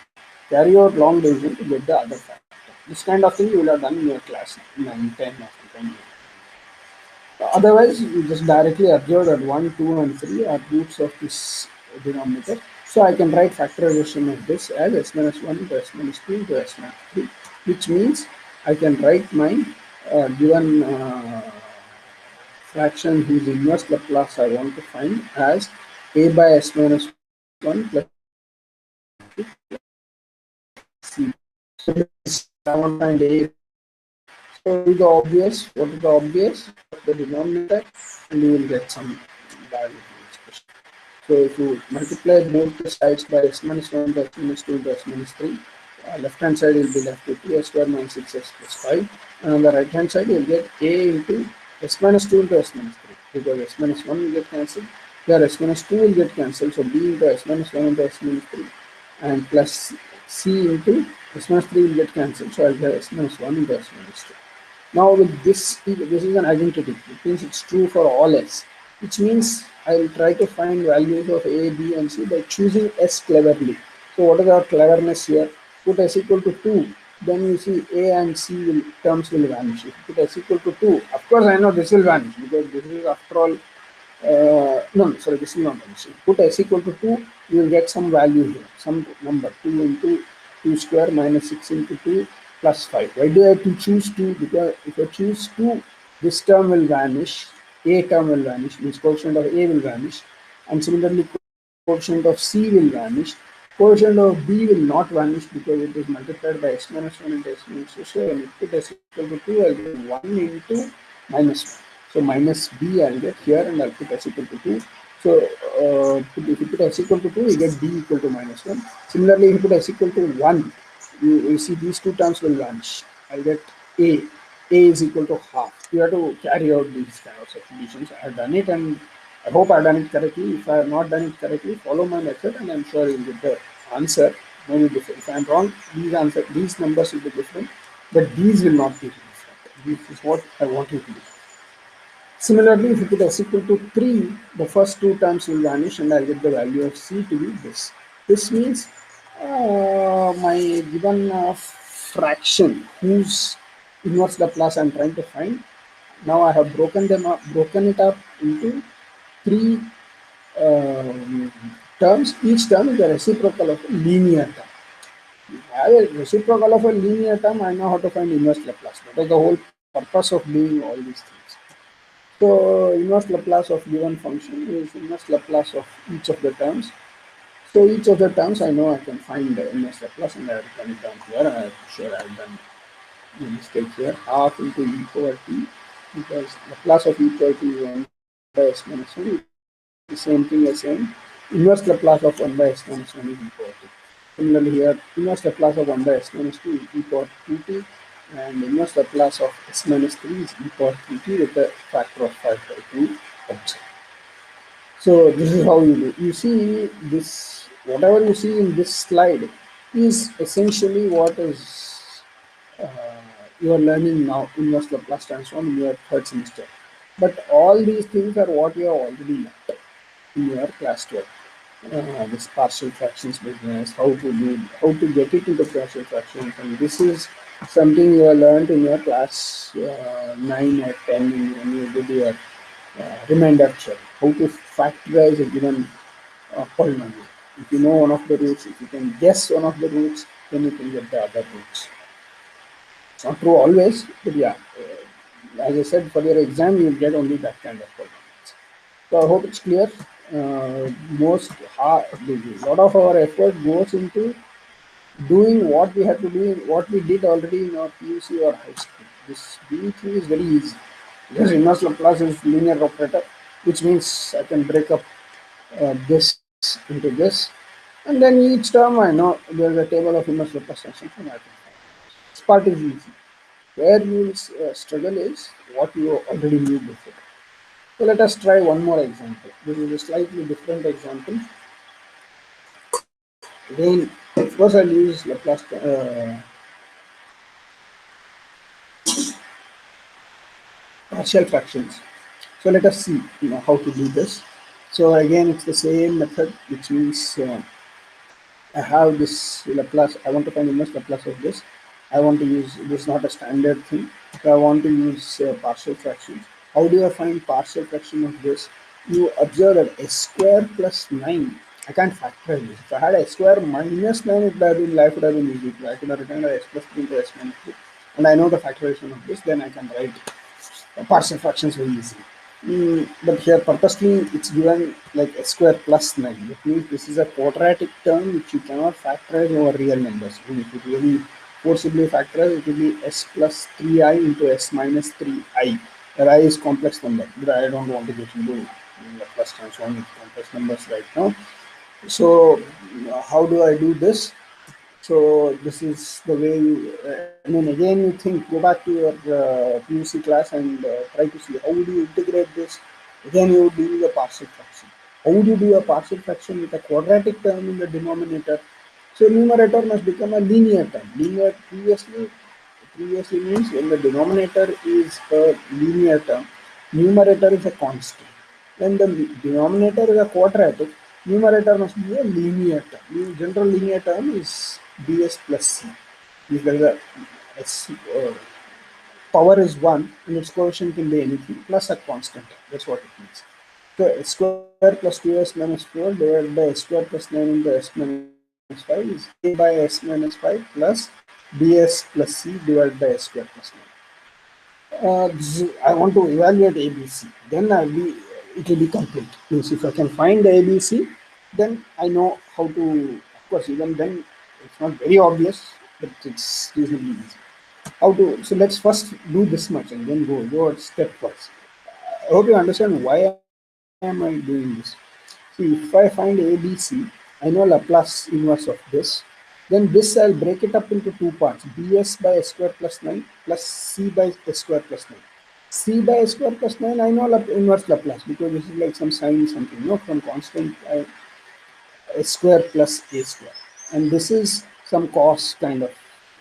carry out long division to get the other factor. This kind of thing you will have done in your class 9, 10 or 10. Otherwise, you just directly observe that 1, 2, and 3 are roots of this denominator. So I can write factorization of this as s minus 1 into s minus 2 into s minus 3, which means I can write my given fraction whose inverse Laplace I want to find as a by s minus 1 plus c. So I want to find a. So do the obvious. What is the obvious? The denominator, and you will get some value expression. So if you multiply both the sides by s minus 1 by s minus 2 by s minus 3, left hand side will be left with 3s square minus 6s plus 5, and on the right hand side you will get a into s minus 2 into s minus 3, because s minus 1 will get cancelled, here s minus 2 will get cancelled, so b into s minus 1 into s minus 3, and plus c into s minus 3 will get cancelled, so I'll get s minus 1 into s minus 2. Now with this is an identity. It means it's true for all s, which means I will try to find values of a, b, and c by choosing s cleverly. So what is our cleverness here? Put s equal to 2, then you see a and c terms will vanish. If you put s equal to 2, of course I know this will vanish because this is after all, no, sorry, this will not vanish. Put s equal to 2, you will get some value here, some number, 2 into 2 square minus 6 into 2 plus 5. Why do I have to choose 2? Because if I choose 2, this term will vanish, a term will vanish, means coefficient of a will vanish, and similarly coefficient of c will vanish. Coefficient of b will not vanish because it is multiplied by s minus 1 into s minus 2. So when you put s equal to 2, I'll get 1 into minus 1. So minus b I'll get here, and I'll put s equal to 2. So if you put s equal to 2, you get b equal to minus 1. Similarly, if you put s equal to 1, you see these two terms will vanish. I'll get a. A is equal to half. You have to carry out these kind of substitutions. I have done it, and I hope I've done it correctly. If I have not done it correctly, follow my method, and I'm sure you'll get the answer. Maybe different. If I'm wrong, these numbers will be different, but these will not be different. This is what I want you to do. Similarly, if you put s equal to 3, the first two terms will vanish, and I'll get the value of c to be this. This means my given fraction whose inverse Laplace I'm trying to find. Now I have broken it up into three terms. Each term is a reciprocal of a linear term. As a reciprocal of a linear term, I know how to find inverse Laplace. That is the whole purpose of doing all these things. So inverse Laplace of given function is inverse Laplace of each of the terms. So each of the terms I know I can find the inverse Laplace, and I have written it down here. I'm sure I have done a mistake here. Half into e power t, because Laplace of e power t is 1 by s minus 1. The same thing as saying inverse Laplace of 1 by s minus 1 is e power t. Similarly here, inverse Laplace of 1 by s minus 2 is e power 2t, and inverse Laplace of s minus 3 is e power 3t with a factor of 5 by 2 outside. So this is how you do. You see this, whatever you see in this slide is essentially what is you are learning now, inverse Laplace transform in your third semester. But all these things are what you have already learned in your class 12. This partial fractions business, how to get it into partial fractions, and this is something you have learned in your class 9 or 10 when you did your remainder check, how to factorize a given polynomial. If you know one of the roots, if you can guess one of the roots, then you can get the other roots. It's not true always, but yeah, as I said, for your exam, you will get only that kind of polynomials. So I hope it's clear. A lot of our effort goes into doing what we have to do, what we did already in our PUC or high school. This B3 is very easy. This inverse Laplace is linear operator, which means I can break up this into this, and then each term I know there's a table of inverse Laplace transform, and I can find. This part is easy. Where you will struggle is what you already knew before. So let us try one more example. This is a slightly different example. Again, first I'll use Laplace partial fractions. So let us see how to do this. So again, it's the same method, which means I have this Laplace. I want to find inverse Laplace of this. I want to use this is not a standard thing. So I want to use partial fractions. How do I find partial fraction of this? You observe that s square plus 9. I can't factorize this. If I had s square minus 9, it would have been life would have been easy. I could have written s plus 3 into s minus 2. And I know the factorization of this, then I can write partial fractions very easily. But here purposely it's given like s square plus 9. That means this is a quadratic term which you cannot factorize over real numbers. And if you really forcibly factorize, it will be s plus 3i into s minus 3i. Where I is complex number, but I don't want to get into Laplace transform with complex numbers right now. So how do I do this? So this is the way you, I mean, again, you think, go back to your PUC class and try to see how would you integrate this. Again, you would do the partial fraction. How would you do a partial fraction with a quadratic term in the denominator? So numerator must become a linear term. Linear previously means when the denominator is a linear term, numerator is a constant. When the denominator is a quadratic, numerator must be a linear term. The general linear term is ds plus c. If there is a power is 1 and its coefficient can be anything plus a constant. That's what it means. So s square plus 2s minus 4 divided by s square plus 9 into s minus 5 is a by s minus 5 plus ds plus c divided by s square plus 9. I want to evaluate ABC. Then it will be complete. Means if I can find the ABC, then I know how to. Of course, even then it's not very obvious, but it's reasonably easy. How to? So let's first do this much and then go step first. I hope you understand why am I doing this. See, if I find ABC, I know Laplace inverse of this. Then this I'll break it up into two parts: bs by s square plus 9 plus c by s square plus 9. C by s square plus 9, I know inverse Laplace because this is like some sign something, from constant s square plus a square. And this is some cos kind of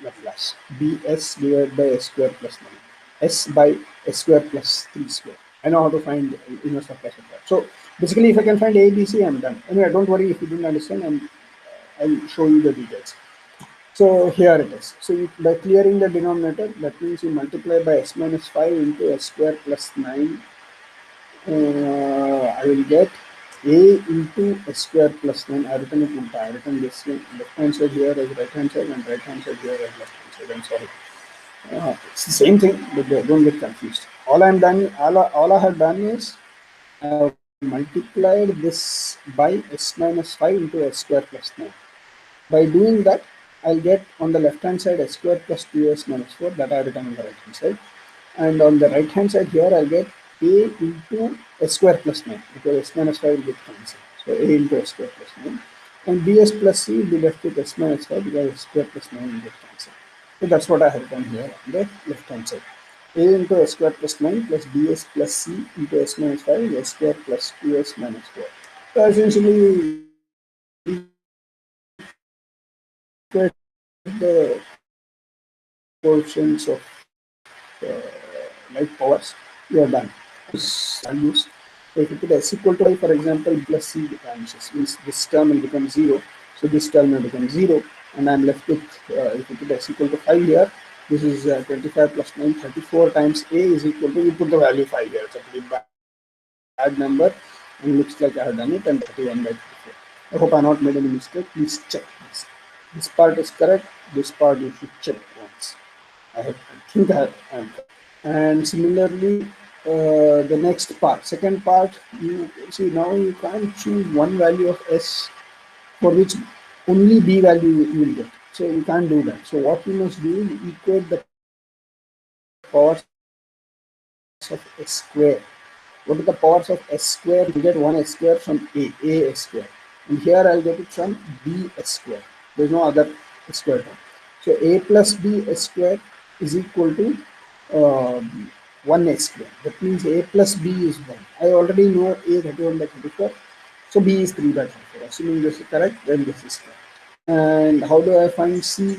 Laplace. bs divided by s square plus 9. S by s square plus 3 square. I know how to find inverse Laplace of that. So basically, if I can find A, B, C, I'm done. Anyway, don't worry if you didn't understand. I'll show you the details. So here it is. So by clearing the denominator, that means you multiply by s minus 5 into s square plus 9. I will get a into s square plus 9. I written it ulta. I written this left hand side here as right hand side and right hand side here as left hand side. I'm sorry. It's the same thing, but don't get confused. All I have done is I have multiplied this by s minus 5 into s square plus 9. By doing that, I'll get on the left hand side s square plus 2s minus 4 that I written on the right hand side. And on the right hand side here, I'll get a into s square plus 9 because s minus 5 will get cancelled. So a into s square plus 9. And bs plus c will be left with s minus 5 because s square plus 9 will get cancelled. So that's what I have done here on the left hand side. A into s square plus 9 plus bs plus c into s minus 5 is s square plus 2s minus 4. So essentially, the coefficients of like powers, you are done. Values. So if you put s equal to 5, for example, plus c vanishes, means this term will become 0. So this term will become 0, and I'm left with, if you put s equal to 5 here, this is 25 plus 9, 34 times a is equal to, you put the value 5 here. It's a pretty bad number, and looks like I have done it, and 31 by 34. I hope I not made any mistake. Please check this. This part is correct. This part you should check once. I think I am correct. And similarly, the next part, second part, you see now you can't choose one value of s for which only b value you will get. So you can't do that. So what you must do, you equate the powers of s of s square. What are the powers of s square? You get 1 s square from a s square. And here I'll get it from b s square. There's no other s square term. So a plus b s square is equal to 1 s square. That means a plus b is 1. I already know a 31 by 34. So b is 3 by 34. Assuming this is correct, then this is correct. And how do I find c?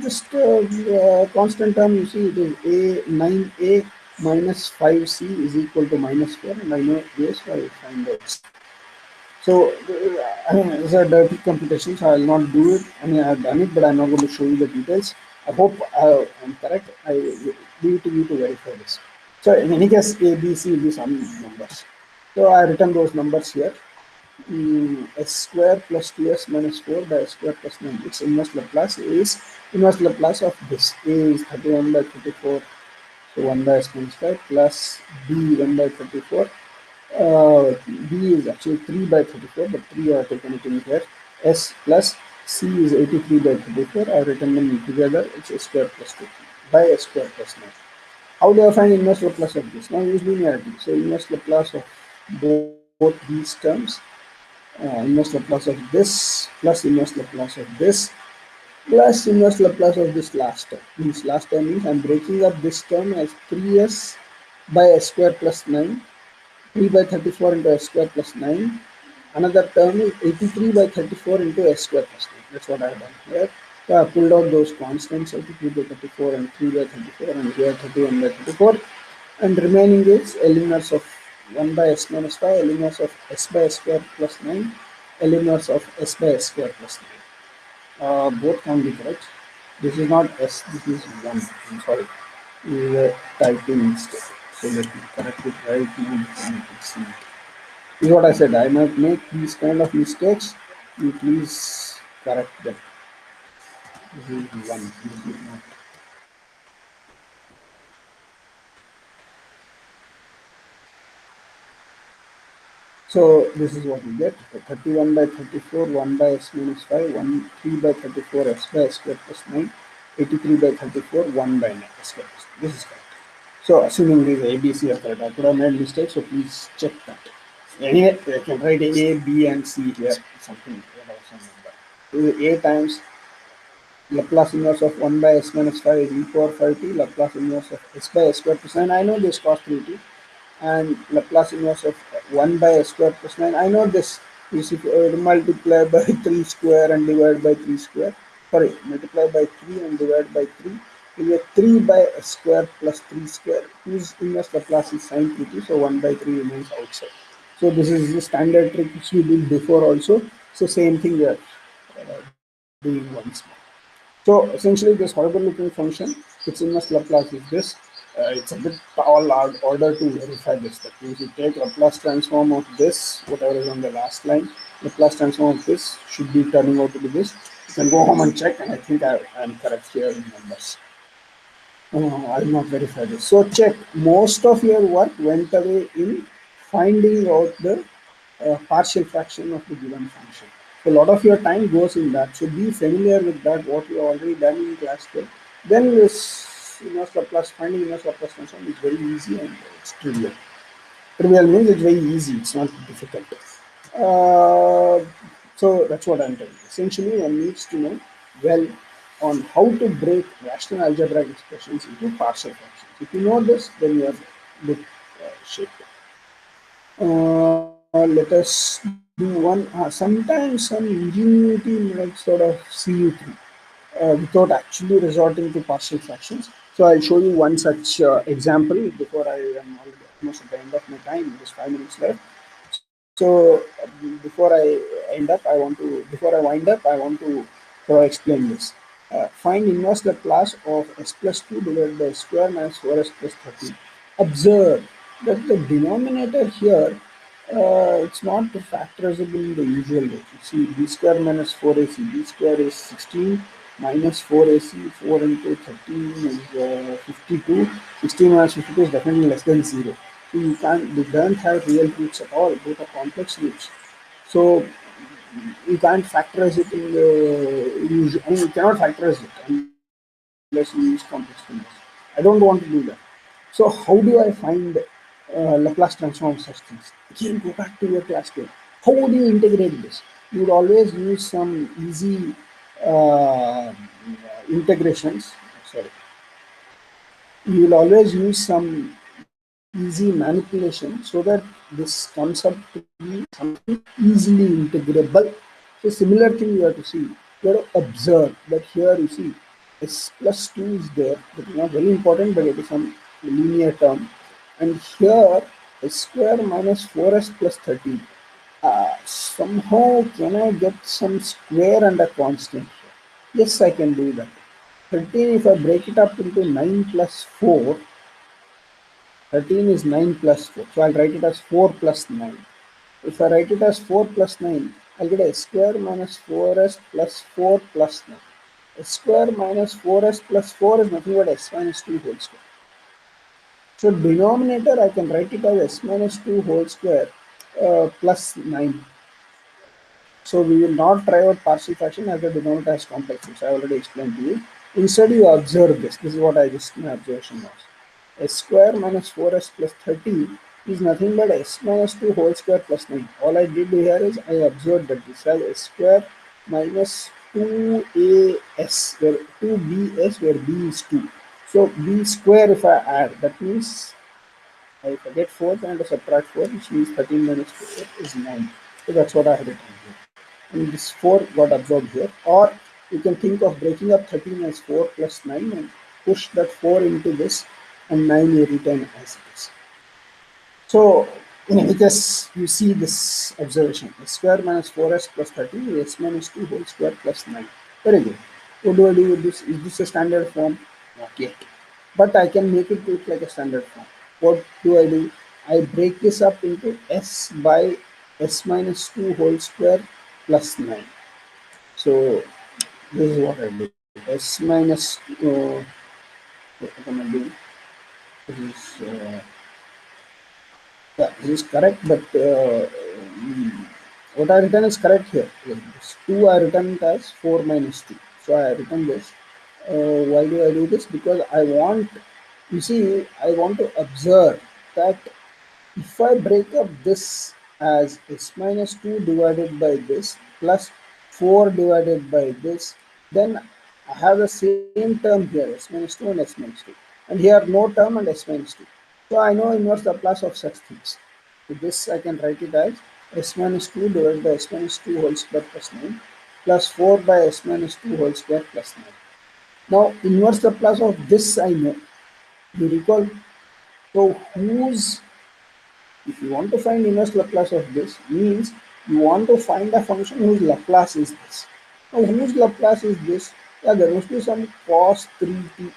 Just constant term, you see it is a 9a minus 5c is equal to minus 4, and I know a, so I will find out c. So I mean, it's a dirty computation, so I will not do it. I mean, I have done it, but I'm not going to show you the details. I hope I'm correct. I leave it to you to verify this. So in any case, a, b, c will be some numbers. So I written those numbers here. S square plus 2s minus 4 by s square plus 9. Its inverse Laplace is inverse Laplace of this. A is 31 by 34, so 1 by s minus 5 plus b 1 by 34. B is actually 3 by 34, but 3 are taken it in here. S plus C is 83 by 34. I have written them together. It's s square plus 2 by s square plus 9. How do I find inverse Laplace of this? Now use linearity. So inverse Laplace of both these terms, inverse Laplace of this plus inverse Laplace of this plus inverse Laplace of this last term. Means last term means I'm breaking up this term as 3s by s square plus 9, 3 by 34 into s square plus 9. Another term is 83 by 34 into s square plus 9. That's what I've done here. So I pulled out those constants, 83 by 34 and 3 by 34, and here 31 by 34. And remaining is L inverse of 1 by s minus 5, L inverse of s by s square plus 9, L inverse of s by s square plus 9. Both can be correct. This is not s, this is 1. I'm sorry. This is a typing mistake. So let me correct it right now. This is what I said. I might make these kind of mistakes. You please correct them. This is 1. This is not. So this is what you get. 31 by 34, 1 by s minus 5, 3 by 34, s by s square plus 9, 83 by 34, 1 by 9, s square plus 9. This is correct. So assuming these A, B, C are correct, I could have made mistakes, so please check that. Anyway, I can write A, B, and C here, something, some number. A times Laplace inverse of 1 by s minus 5 is e power 5t, Laplace inverse of s by s square plus 9, I know this cos 3t, and Laplace inverse of 1 by s square plus 9, I know this is if multiply by 3 square and divide by 3 square, sorry, multiply by 3 and divide by 3, you get 3 by s square plus 3 square, whose inverse Laplace is sin 3t, so 1 by 3 remains outside. So this is the standard trick which we did before also, so same thing we are doing once more. So essentially this horrible looking function, its inverse Laplace is this. It's a bit tall order to verify this. That means you take Laplace transform of this, whatever is on the last line, Laplace transform of this should be turning out to be this. You can go home and check, and I think I'm correct here in numbers. I will not verify this. So check, most of your work went away in finding out the partial fraction of the given function. So a lot of your time goes in that. So be familiar with that, what you have already done in class 12. Then this inverse Laplace, finding inverse Laplace transform is very easy and it's trivial. Trivial means it's very easy, it's not difficult. So that's what I'm telling you. Essentially, one needs to know well on how to break rational algebraic expressions into partial fractions. If you know this, then you are good shape. Let us do one. Sometimes some ingenuity might sort of see you through without actually resorting to partial fractions. So I'll show you one such example before I am almost at the end of my time. Just 5 minutes left. So before I end up, I want to before I wind up, I want to explain this. Find inverse Laplace of s plus 2 divided by square minus 4s plus 13. Observe that the denominator here, it's not factorizable in the usual way. You see, b square minus 4ac, b square is 16 minus 4ac, 4 into 13 is 52. 16 minus 52 is definitely less than 0. So they don't have real roots at all, both are complex roots. So you can't factorize it in the usual, you cannot factorize it unless you use complex numbers. I don't want to do that. So how do I find Laplace transform of such things? Again, go back to your class 12. How would you integrate this? You would always use some easy uh, integrations. Sorry, you will always use some easy manipulation so that this comes up to be something easily integrable. So similar thing you have to see. You have to observe that here you see s plus 2 is there. That is not very important, but it is some linear term. And here s square minus 4s plus 13. Somehow can I get some square and a constant here? Yes, I can do that. 13, if I break it up into 9 plus 4, 13 is 9 plus 4. So I'll write it as 4 plus 9. If I write it as 4 plus 9, I'll get s square minus 4s plus 4 plus 9. S square minus 4s plus 4 is nothing but s minus 2 whole square. So denominator, I can write it as s minus 2 whole square plus 9. So we will not try out partial fraction as the denominator has complex roots. I already explained to you. Instead, you observe this. This is what I just my observation was. S square minus 4s plus 30 is nothing but s minus 2 whole square plus 9. All I did here is I observed that this has s square minus 2as, where 2bs, where b is 2. So b square, if I add, that means if I get 4 and I subtract 4, which means 13 minus 4 is 9. So that's what I had written here. And this 4 got absorbed here. Or you can think of breaking up 13 as 4 plus 9 and push that 4 into this, and 9 you retain as it is. So in any case, you see this observation. S square minus 4s plus 13 is s minus 2 whole square plus 9. Very good. What do I do with this? Is this a standard form? Not yet. But I can make it look like a standard form. What do? I break this up into s by s minus 2 whole square plus 9. So this is what I do. S minus, what am I doing? This is, yeah, this is correct, but what I written is correct here. Like this 2 I written it as 4 minus 2. So I written this. Why do I do this? Because I want, you see, I want to observe that if I break up this as s minus 2 divided by this plus 4 divided by this, then I have the same term here, s minus 2 and s minus 2. And here no term and s minus 2. So I know inverse Laplace of such things. So this I can write it as s minus 2 divided by s minus 2 whole square plus 9 plus 4 by s minus 2 whole square plus 9. Now inverse Laplace of this I know. You recall? So whose, if you want to find inverse Laplace of this, means you want to find a function whose Laplace is this. Now whose Laplace is this? Yeah, there must be some cos 3t.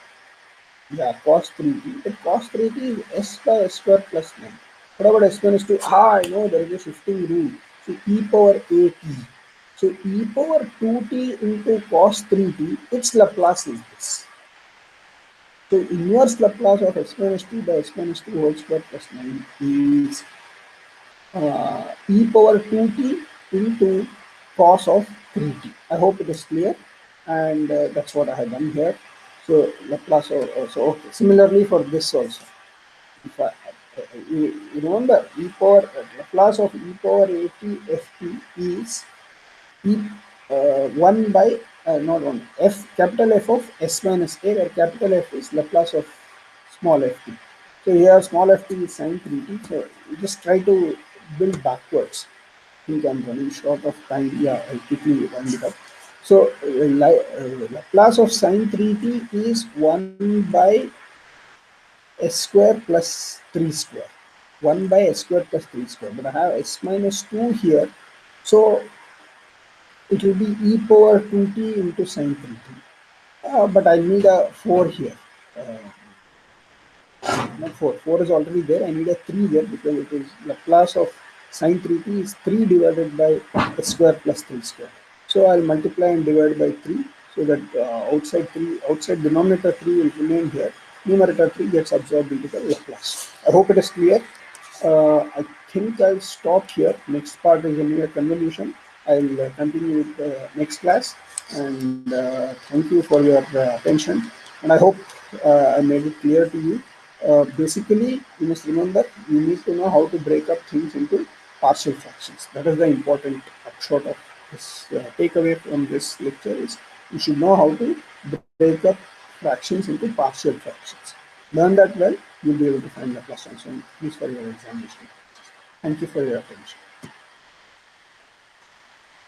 Yeah, cos 3t. But cos 3t is s by s square plus 9. What about s minus 2? I know there is a shifting rule. So e power at. So e power 2t into cos 3t, its Laplace is this. So inverse Laplace of s minus 2 by s minus 2 whole square plus 9 is e power 2t into cos of 3t. I hope it is clear, and that's what I have done here. So Laplace also, okay. Similarly for this also, if you remember e power Laplace of e power at ft is e 1 by not 1 f, capital F of s minus a, where capital F is Laplace of small ft. So here small ft is sine 3t. So you just try to build backwards. I think I'm running short of time. Yeah, I'll quickly wind it up. So Laplace of sine 3t is 1 by s square plus 3 square. 1 by s square plus 3 square. But I have s minus 2 here. So it will be e power 2t into sine 3t. But I need a 4 here. Not 4. 4 is already there. I need a 3 here because it is Laplace of sine 3t is 3 divided by s square plus 3 square. So I'll multiply and divide by 3 so that outside denominator 3 will remain here. Numerator 3 gets absorbed into the Laplace. I hope it is clear. I think I'll stop here. Next part is a mere convolution. I'll continue with the next class. And thank you for your attention. And I hope I made it clear to you. Basically, you must remember you need to know how to break up things into partial fractions. That is the important upshot of this takeaway from this lecture is you should know how to break up fractions into partial fractions. Learn that well, you'll be able to find Laplace transform. Please for your examination. Thank you for your attention.